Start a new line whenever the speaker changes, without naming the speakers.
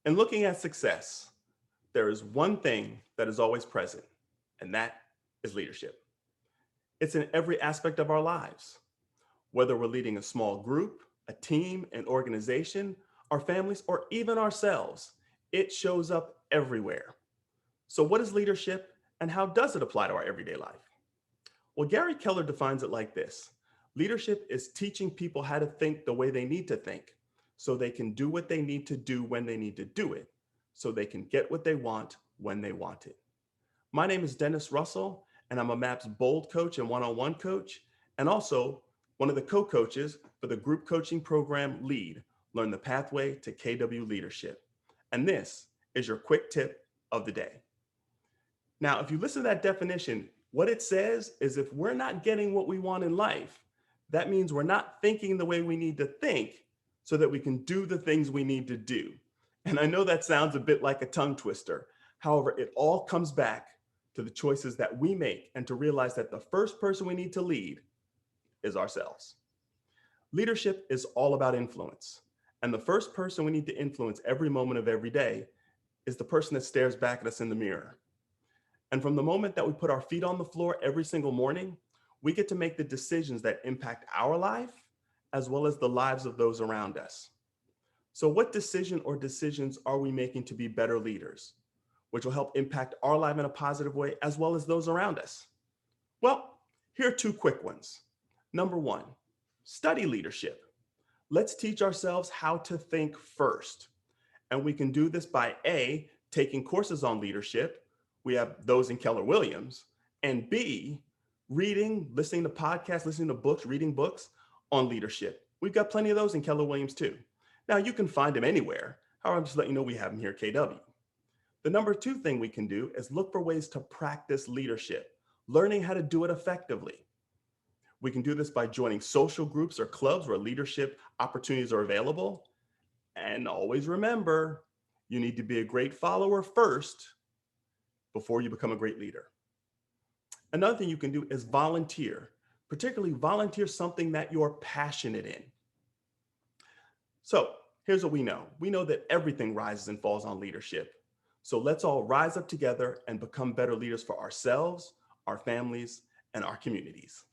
In looking at success, there is one thing that is always present, and that is leadership. It's in every aspect of our lives, whether we're leading a small group, a team, an organization, our families, or even ourselves. It shows up everywhere. So, what is leadership and how does it apply to our everyday life? Well, Gary Keller defines it like this: leadership is teaching people how to think the way they need to think so they can do what they need to do when they need to do it, so they can get what they want when they want it. My name is Dennis Russell, and I'm a MAPS Bold coach and one on one coach, and also one of the co coaches for the group coaching program Lead, Learn the Pathway to KW Leadership. And this is your quick tip of the day. Now, if you listen to that definition, what it says is if we're not getting what we want in life, that means we're not thinking the way we need to think so that we can do the things we need to do. And I know that sounds a bit like a tongue twister. However, it all comes back to the choices that we make and to realize that the first person we need to lead is ourselves. Leadership is all about influence. And the first person we need to influence every moment of every day is the person that stares back at us in the mirror. And from the moment that we put our feet on the floor every single morning, we get to make the decisions that impact our life as well as the lives of those around us. So, what decision or decisions are we making to be better leaders, which will help impact our life in a positive way as well as those around us? Well, here are two quick ones. Number one, study leadership. Let's teach ourselves how to think first. And we can do this by A, taking courses on leadership. We have those in Keller Williams. And B, reading, listening to podcasts, listening to books, reading books on leadership. We've got plenty of those in Keller Williams too. Now you can find them anywhere. However, I'm just letting you know we have them here at KW. The number two thing we can do is look for ways to practice leadership, learning how to do it effectively. We can do this by joining social groups or clubs where leadership opportunities are available. And always remember, you need to be a great follower first before you become a great leader. Another thing you can do is volunteer, particularly volunteer something that you're passionate in. So here's what we know. We know that everything rises and falls on leadership. So let's all rise up together and become better leaders for ourselves, our families, and our communities.